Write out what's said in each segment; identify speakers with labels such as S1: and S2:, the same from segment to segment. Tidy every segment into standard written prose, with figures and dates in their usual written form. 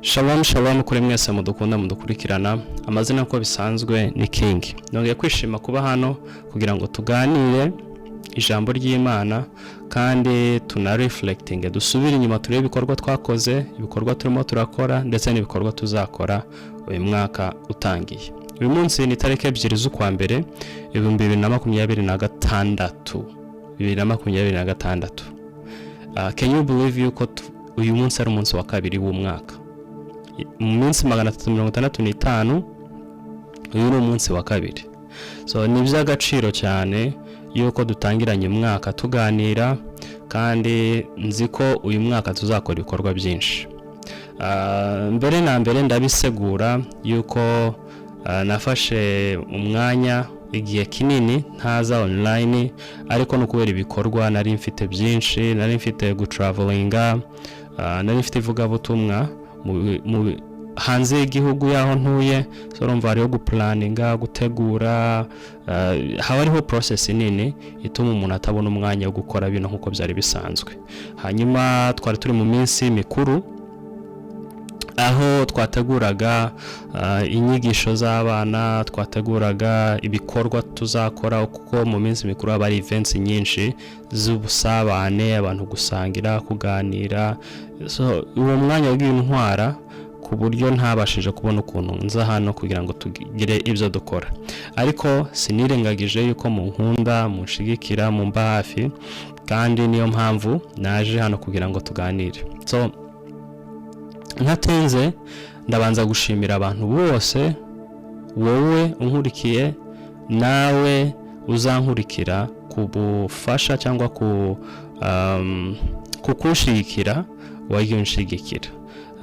S1: Shalom shalom kuri mwese mudukunda mudukurikirana. Amazina ko bisanzwe ni King. Nongeye kwishima kuba hano kugira ngo tuganire ijambo ry'Imana kandi tunareflecting, dusubire inyuma turebe ibikorwa twakoze, ibikorwa turimo turakora ndetse n'ibikorwa tuzakora uyu mwaka utangiye. Uyu munsi ni tariki 2 z'ukwa mbere 2026. Can you believe yuko uyu munsi ari umunsi wa kabiri w'umwaka? Mu minsi 365 uyu ni umunsi wa kabiri. So ni by'agaciro cyane yuko dutangiranye umwaka tuganira, kandi nzi ko uyu mwaka tuzakora ibikorwa byinshi. Mbere na mbere ndabisegura yuko nafashe umwanya igihe kinini ntaza online, ariko no kubera ibikorwa nari mfite byinshi, nari mfite gutravelinga, nari mfite ivugabutumwa mu hanze y'igihugu yaho ntuye. So urumva ariho guplaninga, gutegura, haba ariho process nini ituma umuntu atabona umwanya wo gukora bino nkuko byari bisanzwe. Hanyuma twari turi mu minsi mikuru aho twateguraga inyigisho z'abana, twateguraga ibikorwa tuzakora, kuko mu minsi mikuru aba ari events nyinshi z'ubusabane, abantu gusangira, kuganira. So uwo mwanya w'intwara ku buryo ntabashije kubona ukuntu nza hano kugira ngo tugire ibyo dukora, ariko sinirengagije yuko mu nkunda, munshigikira, mumba hafi, kandi niyo mpamvu naje hano kugira ngo tuganire. So ntatenze ndabanza gushimira abantu bose, wowe unkurikiye, nawe uzankurikira, kubufasha cyangwa kukushigikira, wagiye unshigikira.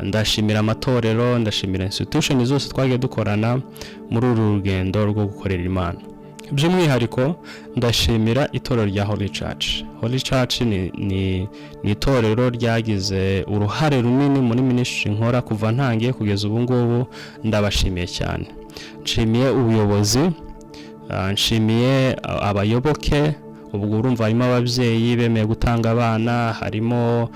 S1: Ndashimira amatorero, ndashimira institution zose twagiye dukorana muri uru rugendo rwo gukorera Imana. By'umwihariko ndashimira itorero rya Holy Church. Holy Church ni itorero ryagize uruhare runini muri ministry nkora kuva ntangiye kugeza ubu ngubu. Ndabashimiye cyane. Nshimiye ubuyobozi, nshimiye abayoboke. Ubwo urumva harimo ababyeyi bemeye gutanga abana, harimo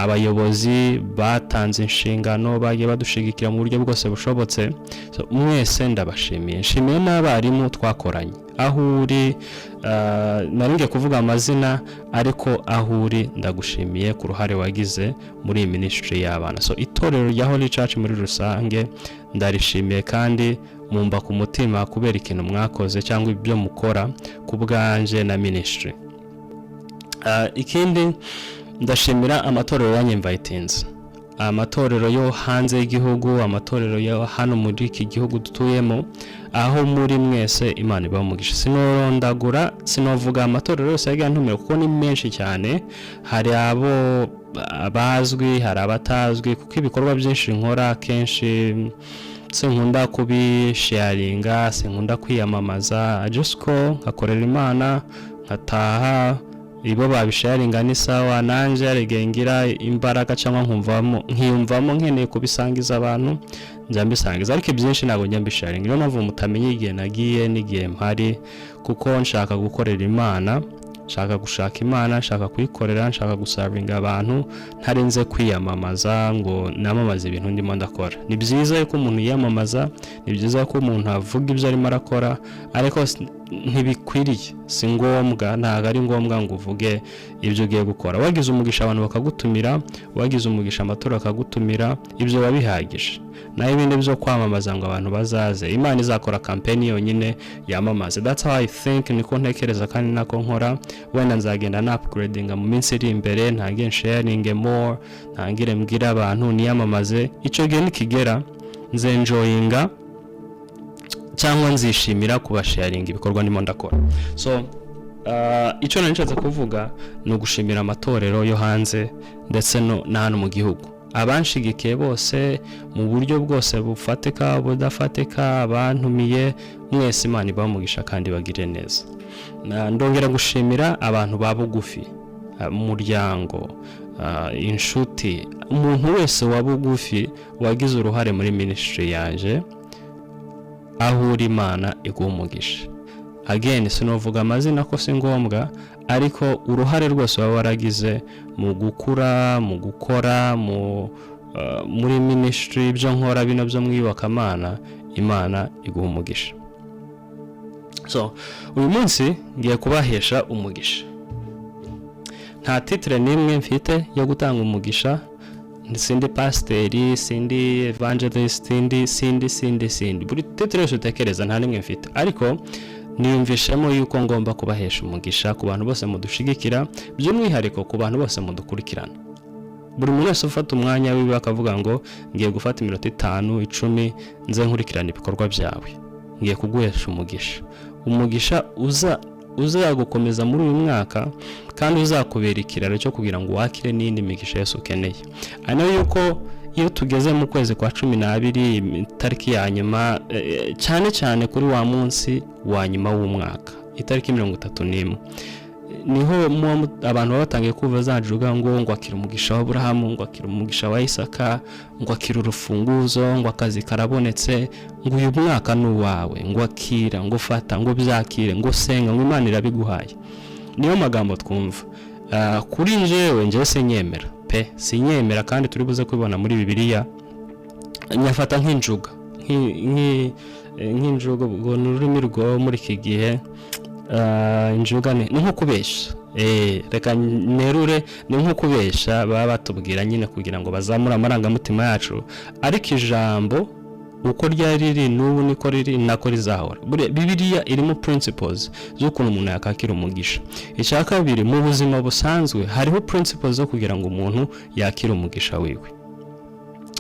S1: abayobozi batanze inshingano, bagiye badushigikira mu buryo bwose bushobotse. So mwese ndabashimiye. Nshimiye n'abarimu twakoranye. Aho uri, naringiye kuvuga amazina, ariko aho uri ndagushimiye ku ruhare wagize muri iyi ministry y'abana. So itorero rya Holy Church muri rusange ndarishimiye, kandi mumba ku mutima kubera ikintu mwakoze cyangwa ibyo mukora ku bwanje na ministry. Ikindi ndashimira amatorero yanyinvitinze, amatorero yo hanze y'igihugu, amatorero yo hano muri iki gihugu dutuyemo. Aho muri mwese Imana ibamugisha. Sinorondagura, sinovuga amatorero yose yagantumira kuko ni menshi cyane. Hari abo bazwi, hari abatazwi, kuko ibikorwa byinshi nkora kenshi sinkunda kubisharinga, sinkunda kwiyamamaza, just ko nkakorera Imana nkataha. Ibo babisharinga ni sawa, nanje aregengira imbaraga cyangwa nkiyumvamo nkeneye kubisangiza abantu, njambisangiza. Ariko byinshi ntabwo njambisharinga. Niyo mpamvu mutamenye igihe nagiye n'igihe mpari, kuko nshaka gukorera Imana, nshaka gushaka Imana, nshaka kuyikorera, nshaka gusavinga abantu, ntarinze kwiyamamaza ngo namamaze ibintu ndimo ndakora. Ni byiza yuko umuntu yiyamamaza, ni byiza ko umuntu avuga ibyo arimo arakora, ariko ntibikwiriye, si ngombwa, ntabwo ari ngombwa ngo uvuge ibyo ugiye gukora. Wagize umugisha abantu bakagutumira, wagize umugisha amatora akagutumira, ibyo babihagije. Naho ibindi byo kwamamaza ngo abantu bazaze, Imana izakora campaign yonyine yamamaze. That's how I think, niko ntekereza kandi nako nkora. Wenda nzagenda na upgrading mu minsi iri imbere, ntangire sharing more, ntangire mbwira abantu niyamamaze. Icyo gihe nikigera nzenjoyinga cyangwa nzishimira kubasharinga ibikorwa ndimo ndakora. So icyo nanishatse kuvuga ni ugushimira amatorero yo hanze ndetse na hano mu gihugu, abanshigikiye bose mu buryo bwose bufatika budafatika, abantumiye mwese. Imana ibamugisha kandi bagire neza. Ndongera gushimira abantu babugufi, umuryango, inshuti, umuntu wese wabugufi wagize uruhare muri ministry yaje. Aho uri Imana igumugisha. Again, sinovuga amazina ko si ngombwa, ariko uruhare rwose waba waragize mu gukura, mu gukora, mu muri ministry byo nkora bino byo mwiyubakamana Imana iguha umugisha. So uyu munsi ngiye kubahesha umugisha. Nta titre nimwe mfite yo gutanga umugisha, sindi pasiteri, sindi evangelist, sindi buri titre yose utekereza nta nimwe mfite, ariko niyumvishemo yuko ngomba kubahesha umugisha ku bantu bose mudushigikira, by'umwihariko ku bantu bose mudukurikirana. Buri muntu wese ufata umwanya wiwe akavuga ngo ngiye gufata iminota 5 10 nze nkurikirana ibikorwa byawe, ngiye kuguhesha umugisha uzagukomeza muri uyu mwaka, kandi uzakubera ikiraro cyo kugira ngo wakire n'indi migisha Yesu ukeneye. Ano yuko iyo tugeze mu kwezi kwa 12 tariki ya nyuma, cyane kuri wa munsi wa nyuma w'umwaka, itariki 31, niho abantu batangiye kuva zajuga ngo akira umugisha wa Abrahamu, ngo akira umugisha wa Isaka, ngo akira urufunguzo, ngo akazi karabonetse, ngo uyu mwaka n'uwawe, ngo akira, ngo fata, ngo byakire, ngo senga, ngo Imana irabiguhaye. Niyo magambo twumva. Kuri njyewe sinyemera pe, sinyemera, kandi turi buze kubibona muri Bibiliya. Nyafata nk'injuga, nk'injuga ngo n'ururimi rwo muri iki gihe. Injuga ni nko kubesha, reka nerure, ni nko kubesha baba batubwira nyine kugira ngo bazamure amarangamutima yacu, ariko ijambo uko ryari riri n'ubu niko riri nako rizahora. Bibiliya irimo principles z'ukuntu umuntu yakakira umugisha. Icya kabiri, mu buzima busanzwe hariho principles zo kugira ngo umuntu yakire umugisha wiwe.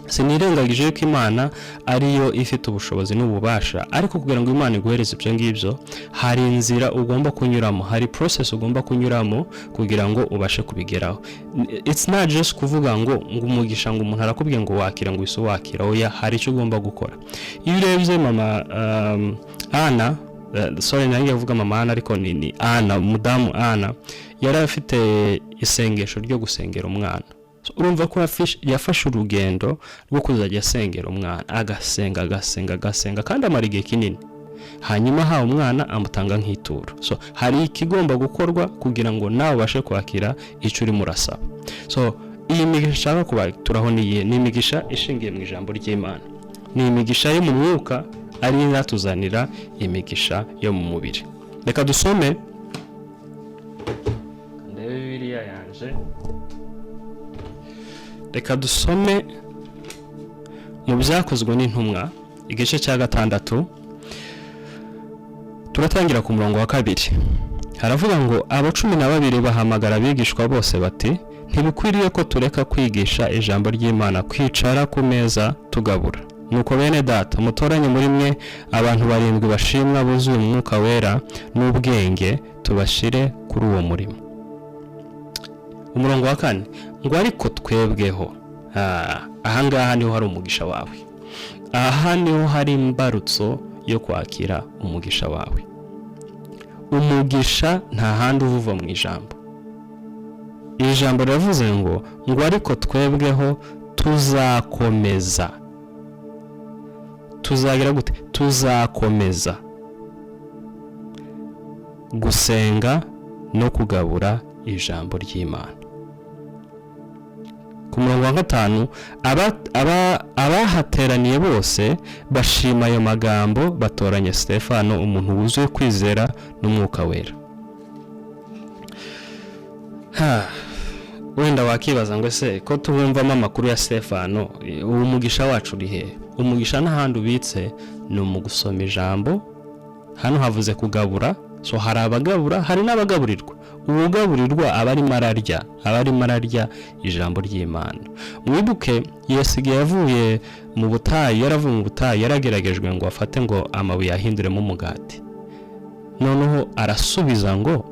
S1: Sinirengagije ko Imana ariyo ifite ubushobozi n'ububasha, ariko kugira ngo Imana iguhereze ibyo ngibyo hari inzira ugomba kunyuramo, hari process ugomba kunyuramo kugira ngo ubashe kubigeraho. It's not just kuvuga ngo umugisha ngo umuntu arakubwiye ngo wakira ngo iso wakira, oya, hari icyo ugomba gukora. Iyo urebye mama Ana, nanjye avuga mama Ana ariko ni Ana, mudamu Ana, yari afite isengesho ryo gusengera umwana. Urumva ko yafashe urugendo rwo kuzajya asengera umwana, agasenga kandi amara igihe kinini, hanyuma ha umwana amutanga nk'ituro. So hari ikigomba gukorwa kugira ngo nawe ubashe kwakira icyo uri murasaba. So iyi migisha nshaka kubaturaho ni imigisha ishingiye mu ijambo ry'Imana, ni imigisha yo mu mwuka, ari izatuzanira imigisha yo mu mubiri. Reka dusome ndebe Bibiliya yanje. Reka dusome mu byakozwe n'intumwa igice cya 6, turatangira ku murongo wa 2. Haravuga ngo abo 12 bahamagara abigishwa bose bati, ntibikwiriye ko tureka kwigisha ijambo ry'Imana, kwicara ku meza tugabura. Nuko bene data, mutoranye muri mwe abantu 7 bashimwa buzuye umwuka wera n'ubwenge, tubashire kuri uwo murimo. Umurongo wa 4, ngo ariko twebweho, ahangaha niho hari umugisha wawe, aha niho hari imbarutso yo kwakira umugisha wawe. Umugisha nta handi uvuva mu ijambo. Ijambo riravuze ngo ariko twebweho tuzakomeza. Tuzagira gute? Tuzakomeza gusenga no kugabura ijambo ry'Imana. Ku murongo wa 5, abahateraniye bose bashima ayo magambo, batoranya Stefano, umuntu wuzuye kwizera n'umwuka wera. Wenda wakibaza ngo se ko tubumvamo amakuru ya Stefano, uwo mugisha wacu uri he? Umugisha n'ahandi ubitse ni mu gusoma ijambo. Hano havuze kugabura, so hari abagabura, hari n'abagaburirwa. Ugaburirwa abari mararya ijambo ry'Imana. Mwibuke Yesu yavuye mu butayu, yarageragejwe ngo afate ngo amabuye ahinduremo umugati. Noneho arasubiza ngo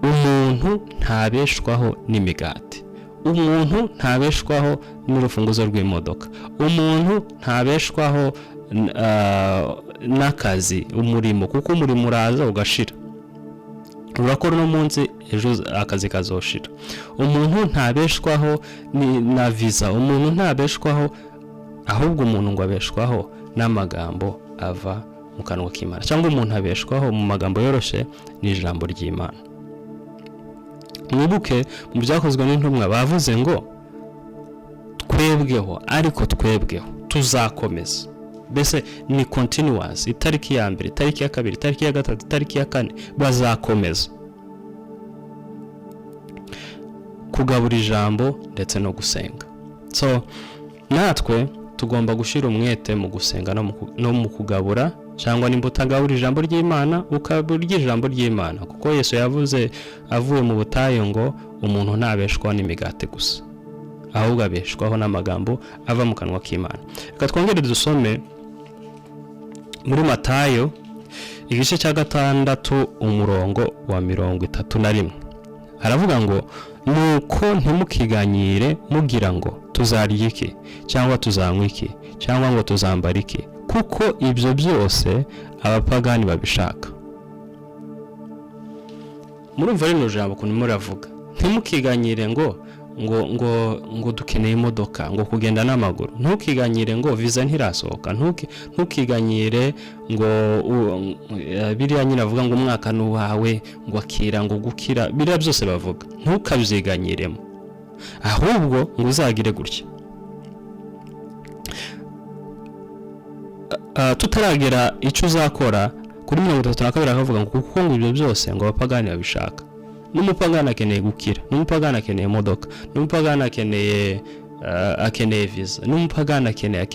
S1: umuntu ntabeshwaho n'imigati, umuntu ntabeshwaho n'urufunguzo rw'imodoka, umuntu ntabeshwaho n'akazi, umurimo, kuko umurimo uraza ugashira. Urakora no munsi, ejo akazi kazoshira. Umuntu ntabeshwaho na visa, umuntu ntabeshwaho, ahubwo umuntu ngo abeshwaho n'amagambo ava mu kanwa k'Imana, cyangwa umuntu abeshwaho mu magambo yoroshe n'ijambo ry'Imana. Mwibuke mu byakozwe n'intumwa bavuze ngo twebweho, ariko twebweho tuzakomeza. Mbese ni continuous, itariki ya mbere, itariki ya kabiri, itariki ya gatatu, itariki ya kane bazakomeza kugabura ijambo ndetse no gusenga. So natwe tugomba gushira umwete mu gusenga no mu kugabura, cyangwa nimba utagabura ijambo ry'Imana ukabura ijambo ry'Imana, kuko Yesu yavuze avuye mu butayu ngo umuntu ntabeshwaho n'imigati gusa, ahubwo abeshwaho n'amagambo ava mu kanwa k'Imana. Reka twongere dusome muri Matayo igice cya 6 umurongo wa 31. Haravuga ngo nuko ntimukiganyire mugira ngo tuzarya iki cyangwa tuzanywa iki cyangwa ngo tuzambara iki, kuko ibyo byose abapagani babishaka. Murumva rino jambo kuntu muravuga, ntimukiganyire ngo dukeneye imodoka, ngo kugenda n'amaguru. Ntukiganyire ngo visa ntirasohoka. Ntukiganyire ngo biriya nyine avuga ngo umwaka n'uwawe, ngo akira, ngo gukira. Biriya byose bavuga ntukabyiganyiremo, ahubwo ngo uzagire gutya. Tutaragera icyo uzakora kuri 32 akavuga ngo kuko ngo ibyo byose ngo abapagani babishaka. N'umupagani akeneye gukira, n'umupagani akeneye imodoka, n'umupagani akeneye visa, n'umupagani akeneye.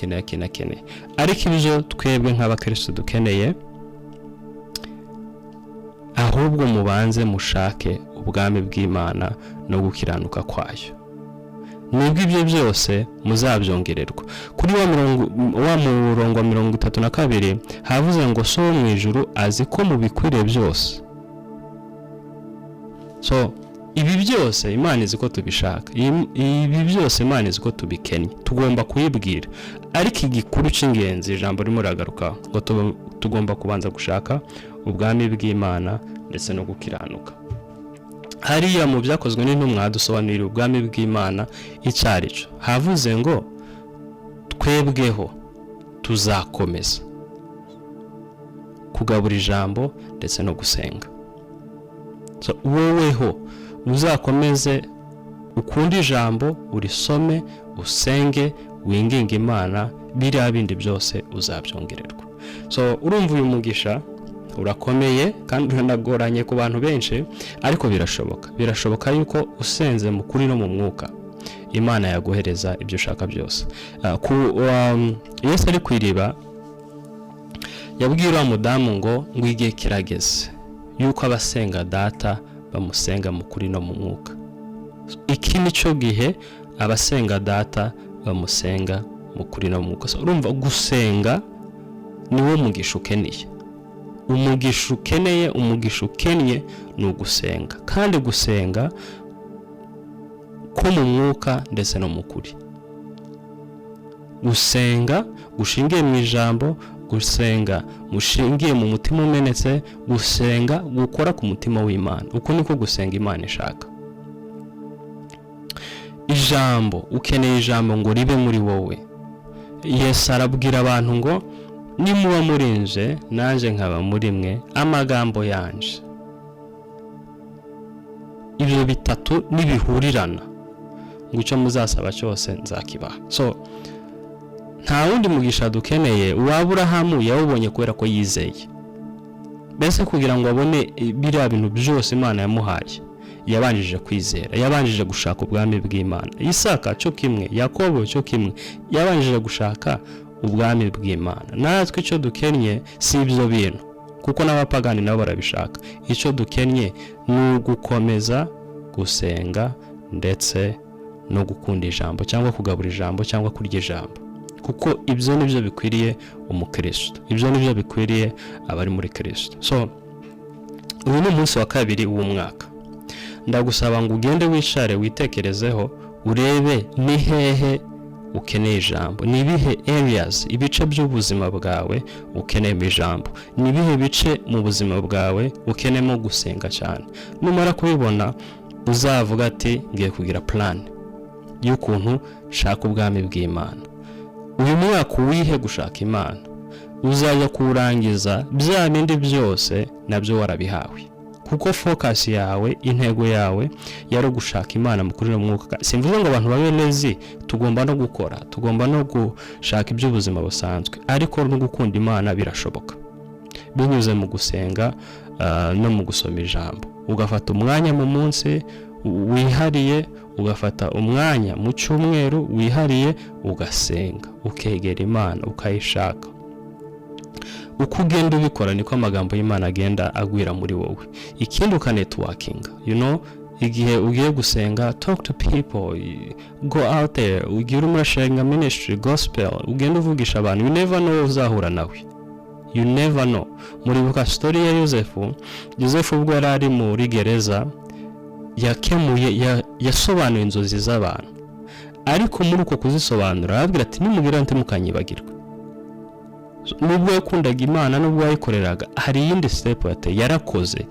S1: Ariko ibyo twebwe nk'abakristo dukeneye, ahubwo mubanze mushake ubwami bw'Imana no gukiranuka kwayo, nubwo ibyo byose muzabyongererwa. Kuri wa murongo wa 32 havuze ngo so mu ijuru azi ko mubikwiriye byose. So ibi byose Imana izi ko tubishaka, ibi byose Imana izi ko tubikennye, tugomba kuyibwira. Ariko igikuru cy'ingenzi ijambo ririmo ragaruka ngo tugomba kubanza gushaka ubwami bw'Imana ndetse no gukiranuka. Hariya mu byakozwe n'intumwa dusobanurira ubwami bw'Imana icyarico. Havuze ngo twebweho tuzakomeza kugabura ijambo ndetse no gusenga. So woweho uzakomeze ukunda ijambo, urisome, usenge, winginge Imana, biriya bindi byose uzabyongererwa. So urumva uyu mugisha urakomeye kandi uranagoranye ku bantu benshi, ariko birashoboka yuko usenze mu kuri no mu mwuka Imana yaguhereza ibyo ushaka byose. Yesu ari kwiriba yabwira mudamu ngo igihe kirageze yuko abasenga data bamusenga mu kuri no mu mwuka. Iki nicyo gihe abasenga data bamusenga mu kuri no mu mwuka. So urumva gusenga niwo mugisha ukeneye. Umugisha ukeneye, umugisha ukennye ni ugusenga, kandi gusenga ko mu mwuka ndetse no mu kuri. Gusenga gushingiye mu ijambo, gusenga mushingiye mu mutima umenetse, gusenga gukora ku mutima w'Imana. Uko niko gusenga Imana ishaka. Ijambo, ukeneye ijambo ngo ribe muri wowe. Yesu arabwira abantu ngo nimuba murinje nanje nkaba muri mwe, amagambo yanje. Ibyo bitatu nibihurirana ngo icyo muzasaba cyose nzakibaha. So nta wundi mugisha dukeneye. Aburahamu yawubonye kubera ko yizeye. Mbese kugira ngo abone biriya bintu byose Imana yamuhaye, yabanjije kwizera, yabanjije gushaka ubwami bw'Imana. Isaka cyo kimwe, Yakobo cyo kimwe, yabanjije gushaka ubwami bw'Imana. Natwe icyo dukennye si ibyo bintu, kuko n'abapagani nabo barabishaka. Icyo dukennye ni ugukomeza gusenga ndetse no gukunda ijambo, cyangwa kugabura ijambo, cyangwa kurya ijambo, kuko ibyo nibyo bikwiriye umukristo, ibyo nibyo bikwiriye abari muri Kristo. So uyu ni umunsi wa kabiri w'umwaka. Ndagusaba ngo ugende wicare witekerezeho, urebe ni hehe ukeneye ijambo, ni ibihe areas, ibice by'ubuzima bwawe ukeneye ijambo, ni ibihe bice mu buzima bwawe ukenemo gusenga cyane. Numara kubibona uzavuga ati ngiye kugira plan y'ukuntu shaka ubwami bw'Imana. Uyu mwaka wihe gushaka Imana, uzajya kurangiza bya bindi byose nabyo warabihawe, kuko focus yawe intego yawe yari gushaka Imana mu kuri no mwuka. Simvuze ngo abantu babe lazy, tugomba no gukora, tugomba no gushaka iby'ubuzima busanzwe, ariko no gukunda Imana birashoboka binyuze mu gusenga no mu gusoma ijambo. Ugafata umwanya mu munsi wihariye, ugafata umwanya mu cyumweru wihariye, ugasenga, ukegera Imana, ukayishaka. Uko ugenda ubikora niko amagambo y'Imana agenda agwira muri wowe. Ikindi networking, igihe ugiye gusenga, talk to people, go out there, ugira umurasharinga ministry, gospel, ugenda uvugisha abantu. You never know uzahura nawe, you never know. Muribuka story ya Yosefu ubwo yari ari muri gereza, yasobanuye inzozi z'abantu, ariko muri uko kuzisobanura arabwira ati nimugira nte mukanyibagirwa. Nubwo yakundaga Imana, nubwo yayikoreraga, hari yindi step yateye, yarakoze,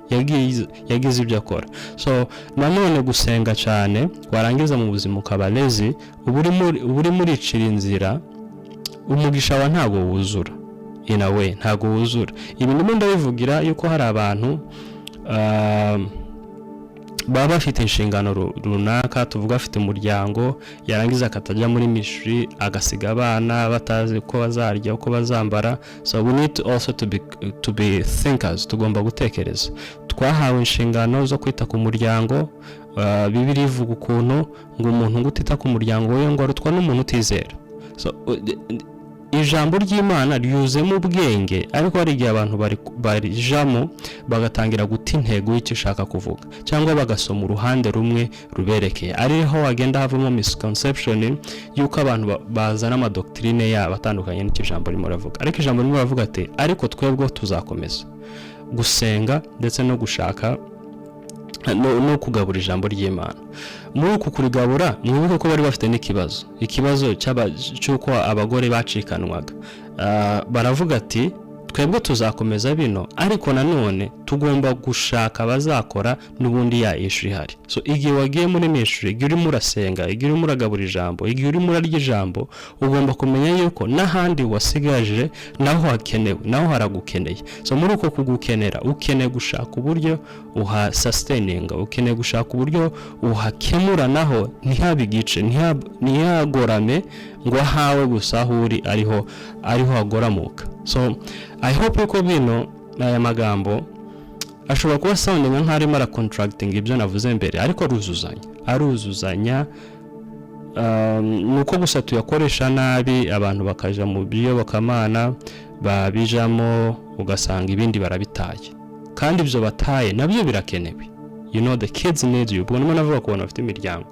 S1: yagize ibyo akora. So nanone gusenga cyane, warangiza mu buzima ukaba lazy, uburi muri icira inzira, umugisha wa ntago wuzura. In a way ntago wuzura. Ibi ndimo ndabivugira yuko hari abantu baba bafite inshingano runaka, tuvuga afite umuryango, yarangiza akatajya muri ministry, agasiga abana batazi uko bazarya, uko bazambara. So we need also to be thinkers, tugomba gutekereza. Twahawe inshingano zo kwita ku muryango. Bibiliya ivuga ukuntu ngo umuntu ngutita ku muryango we ngo arutwa n'umuntu utizera. So ijambo ry'Imana ryuzemo ubwenge, ariko hari igihe abantu barijamo bagatangira guta intego y'icyo ishaka kuvuga, cyangwa bagasoma uruhande rumwe ruberekeye. Ariho wagenda havamo misconception yuko abantu bazana amadoktrine yabo atandukanye n'icyo ijambo ririmo ravuga. Ariko ijambo ririmo ravuga ati ariko twebwe tuzakomeza gusenga ndetse no gushaka no kugabura ijambo ry'Imana. Muri uku kurigabura, mwibuke ko bari bafite ikibazo cy'uko abagore bacikanwaga. Baravuga ati twebwe tuzakomeza bino, ariko nanone tugomba gushaka bazakora n'ubundi ya issue ihari. So igihe wagiye muri ministry, igihe urimo urasenga, igihe urimo uragabura ijambo, igihe urimo urarya ijambo, ugomba kumenya yuko n'ahandi wasigaje naho hakenewe, naho haragukeneye. So muri uko kugukenera, ukeneye gushaka uburyo sustaining, ukeneye gushaka uburyo uhakemura, naho ntihabe igice, ntihagorame ngo hawe gusa ahuri ariho hagoramuka. So I hope yuko bino aya magambo ashobora kuba sounding nk'arimo ara contracting ibyo navuze mbere, ariko aruzuzanya. Nuko gusa tuyakoresha nabi, abantu bakaja mu biyobokamana babijamo, ugasanga ibindi barabitaye, kandi ibyo bataye nabyo birakenewe. The kids need you. Ubwo nimo navuga ko abantu bafite imiryango,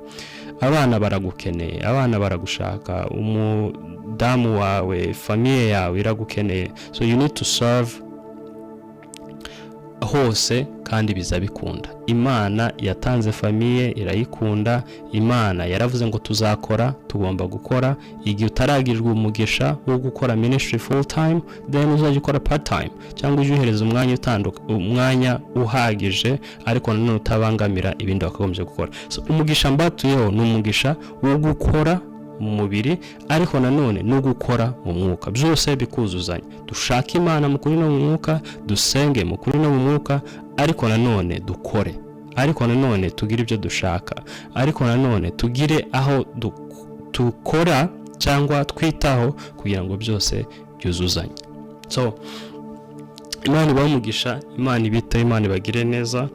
S1: abana baragukeneye, abana baragushaka, umudamu wawe, famiye yawe iragukeneye. So you need to serve hose, kandi bizabikunda. Imana yatanze famiye, irayikunda. Imana yaravuze ngo tuzakora, tugomba gukora. Igihe utaragirwa umugisha wo gukora ministry full time, then uzajya ukora part time, cyangwa ujuhereza umwanya uhagije, ariko nanone utabangamira ibindi wakagombye gukora. So umugisha mbatuyeho ni umugisha wo gukora mu mubiri, ariko nanone no gukora mu mwuka. Byose bikuzuzanya. Dushaka Imana mu kuri no mu mwuka, dusenge mu kuri no mu mwuka, ariko nanone dukore, ariko nanone tugire ibyo dushaka, ariko nanone tugire aho dukora cyangwa twitaho kugira ngo byose byuzuzanye. So Imana ibamugisha, Imana ibite, Imana ibagire neza,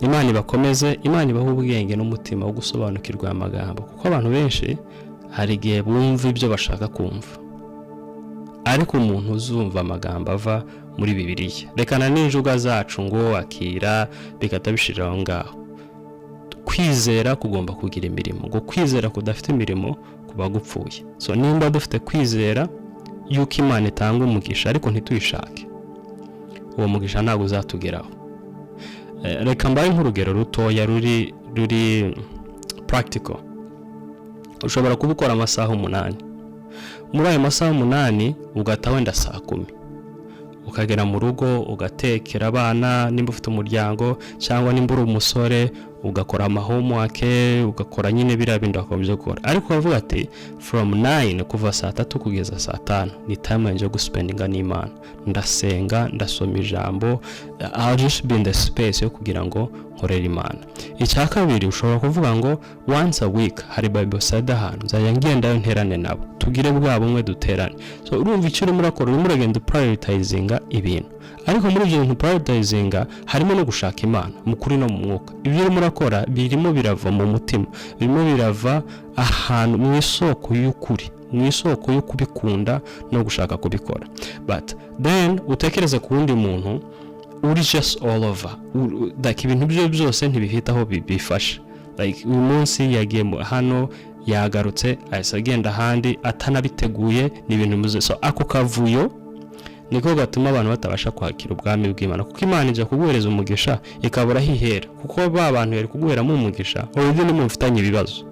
S1: Imana ibakomeze, Imana ibaho ubwenge n'umutima wo gusobanukirwa amagambo, kuko abantu benshi hari igihe bumva ibyo bashaka kumva, ariko umuntu uzumva amagambo ava muri Bibiliya. Rekana n'injuga zacu ngo akira bikatabishira aho ngaho. Kwizera kugomba kugira imirimo, ngo kwizera kudafite imirimo kuba gupfuye. So nimba dufite kwizera yuko Imana itanga umugisha ariko ntituyishake, uwo mugisha ntabwo uzatugeraho. Reka mbaye nk'urugero rutoya ruri practical. Ushobora kubikora amasaha 8. Muri ayo masaha 8 ugata wenda saa 10, ukagera mu rugo ugatekera abana nimba ufite umuryango cyangwa nimba uri umusore ugakora homework ugakora nyine biriya bindi wakomeje gukora ariko ukavuga ati from 9 kuva saa 3 kugeza saa 5 ni time yanjye yo guspendinga n'Imana ndasenga ndasoma ijambo I'll just be in the space yo kugira ngo nkorere Imana. Icya kabiri ushobora kuvuga ngo once a week hari Bible study ahantu nzajya ngendayo nterane nabo tugire bwa bumwe duterane. So urumva icyo urimo urakora urimo uragenda prioritizinga ibintu ariko muri ibyo bintu prioritizinga harimo no gushaka Imana mu kuri no mu mwuka. Ibyo urimo urakora birimo birava mu mutima birimo birava ahantu mu isoko y'ukuri mu isoko yo kubikunda no gushaka kubikora. But then utekereze ku wundi muntu uri just all over like ibintu byose ntibihitaho bifasha like uyu munsi yagiye hano yagarutse ahise agenda ahandi atanabiteguye n'ibintu muze. So ako kavuyo niko gatuma abantu batabasha kwakira ubwami bw'Imana kuko Imana ije kuguhereza umugisha ikabura hihera kuko ba bantu bari kuguheramo umugisha already ni mufitanye ibibazo.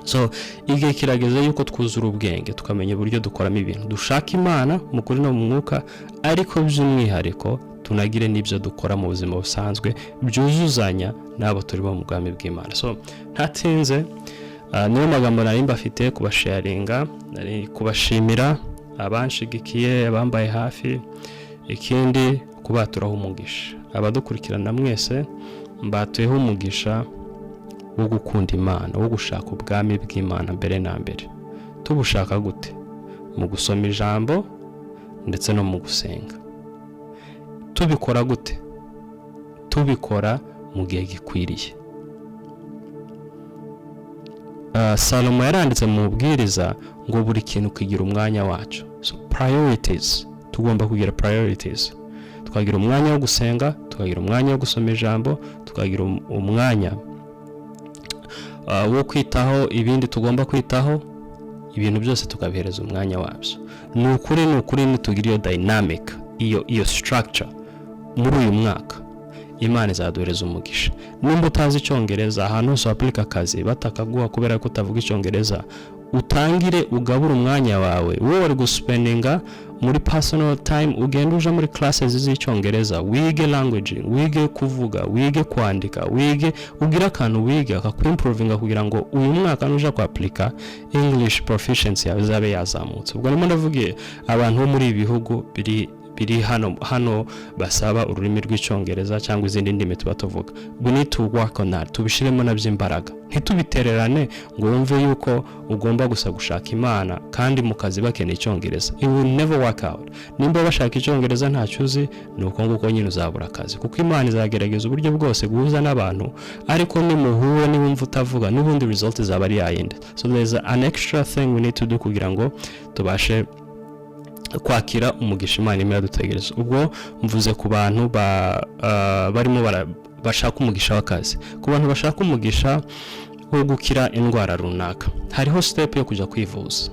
S1: So igihe kirageze yuko twuzura ubwenge tukamenya uburyo dukoramo ibintu dushaka Imana mu kuri no mu mwuka ariko by'umwihariko tunagire n'ibyo dukora mu buzima busanzwe byuzuzanya n'abo turi bo mu bwami bw'Imana. So ntatinze niyo magambo nari mbafite kubasharinga nari kubashimira abanshigikiye abambaye hafi ikindi kubaturaho umugisha abadukurikirana mwese mbatuyeho umugisha wo gukunda Imana wo gushaka ubwami bw'Imana mbere na mbere. Tubushaka gute? Mu gusoma ijambo ndetse no mu gusenga. Tubikora gute? Tubikora mu gihe gikwiriye. Salomo yaranditse mu bwiriza ngo buri kintu kigira umwanya wacu. So priorities tugomba kugira priorities. Tukagira umwanya wo gusenga, tukagira umwanya wo gusoma ijambo, tukagira umwanya wo kwitaho ibindi tugomba kwitaho ibintu byose tukabihereza umwanya wabyo. Ni ukuri nitugira iyo dynamic iyo structure muri uyu mwaka Imana izaduhereza umugisha. Nimba utazi icyongereza ahantu hose aplika akazi batakaguha kubera ko utavuga icyongereza utangire ugabura umwanya wawe wowe wari guspendinga muri personal time ugenda uja muri classes z'icyongereza wige language wige kuvuga wige kwandika wige ugira akantu wige akakimprovinga kugira ngo uyu mwaka nuja kwa aplika English proficiency yawe zabe yazamutse. Ubwo nimo ndavugiye abantu bo muri ibihugu biri hano basaba ururimi rw'icyongereza cyangwa izindi ndimi tuba tuvuga. We need to work on that. Tubishiremo naby'imbaraga ntitubitererane ngo wumve yuko ugomba gusa gushaka Imana kandi mu kazi bakeneye icyongereza. It will never work out. Nimba bashaka icyongereza ntacyuzi nuko nguko nyine uzabura akazi kuko Imana izagerageza uburyo bwose guhuza n'abantu ariko nimuhuwe niwumva utavuga n'ubundi result zaba ari yayindi. So there's an extra thing we need to do kugira ngo tubashe kwakira umugisha Imana imwe yadutegereza. Ubwo mvuze ku bantu barimo bashaka umugisha w'akazi. Ku bantu bashaka umugisha wo gukira indwara runaka hariho step yo kujya kwivuza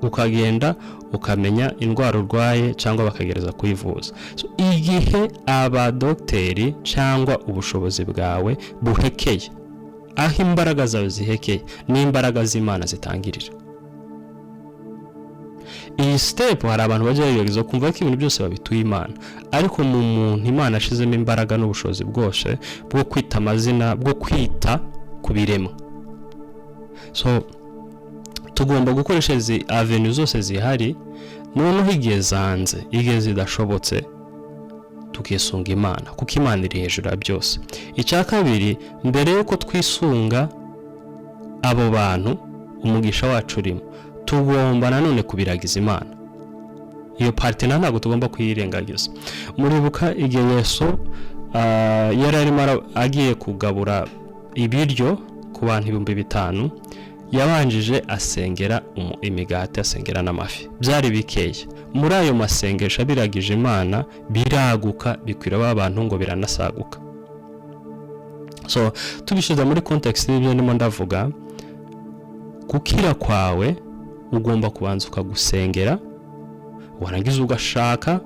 S1: ukagenda ukamenya indwara urwaye cyangwa bakagereza kwivuza. So igihe abadokiteri cyangwa ubushobozi bwawe buhekeye aho imbaraga zawe zihekeye n'imbaraga z'Imana zitangirira. Iyi step hari abantu bajya yogeza kumva ko ibintu byose babituye Imana ariko mu muntu Imana ashizemo imbaraga n'ubushobozi bwose bwo kwita amazina bwo kwita kubirema. So tugomba gukoresha izi avenue zose zihari noneho igihe zanze igihe zidashobotse tukisunga Imana kuko Imana iri hejuru ya byose. Icya kabiri mbere yuko twisunga abo bantu umugisha wacu urimo tugomba nanone kubiragiza Imana. Iyo partner ntabwo tugomba kuyirengagiza. Muribuka igihe Yesu yari arimo agiye kugabura ibiryo ku bantu 5,000 yabanjije asengera imigati asengera n'amafi byari bikeye. Muri ayo masengesho abiragije Imana biraguka bikwira abantu ngo biranasaguka. So tubishiza muri context y'ibyo ndimo ndavuga gukira kwawe ugomba kubanza ukagusengera warangiza ugashaka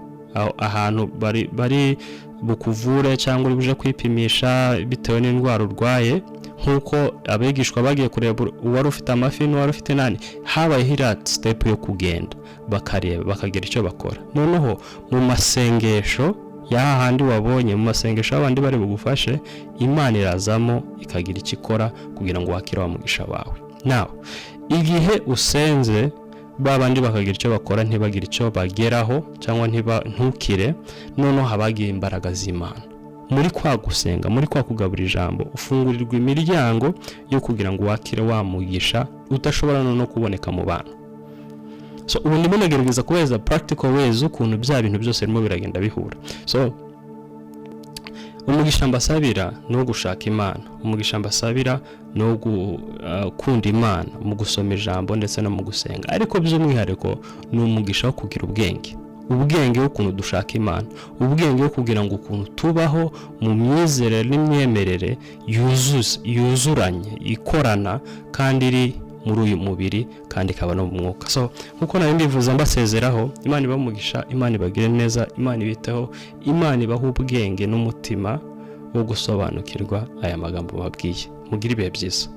S1: ahantu bari bukuvure cyangwa uje kwipimisha bitewe n'indwara urwaye nkuko abigishwa bagiye kureba uwari ufite amafi n'uwari ufite nani habaye hira step yo kugenda bakareba bakagira icyo bakora. Noneho mu masengesho handi wabonye, mu masengesho abandi bari bugufashe, Imana irazamo ikagira icyo ikora kugira ngo wakire wa mugisha wawe. Now igihe usenze babandi bakagira icyo bakora ntibagira icyo bageraho cyangwa ntukire, noneho habagiye imbaraga z'Imana muri kwa gusenga, muri kwa kugabura ijambo, ufungurirwa imiryango yo kugira ngo wakire wa mugisha utashobora no kuboneka mu bantu. So ubu ndimo nagerageza kubeza practical ways ukuntu bya bintu byose birimo biragenda bihura. So umugisha mbasabira no gushaka Imana, umugisha mbasabira no gukunda Imana mu gusoma ijambo ndetse no mu gusenga, ariko by'umwihariko ni umugisha wo kugira ubwenge ukuntu dushaka Imana, ubwenge wo kugira ngo ukuntu tubaho mu myizerere n'imyemerere yuzuranye, ikorana kandi iri muri uyu mubiri kandi ikaba no mu mwuka. So nkuko nari mbivuza mbasezeraho, Imana ibamugisha, Imana ibagire neza, Imana ibiteho, Imana ibaha ubwenge n'umutima wo gusobanukirwa aya magambo babwiye. Mugire ibihe byiza.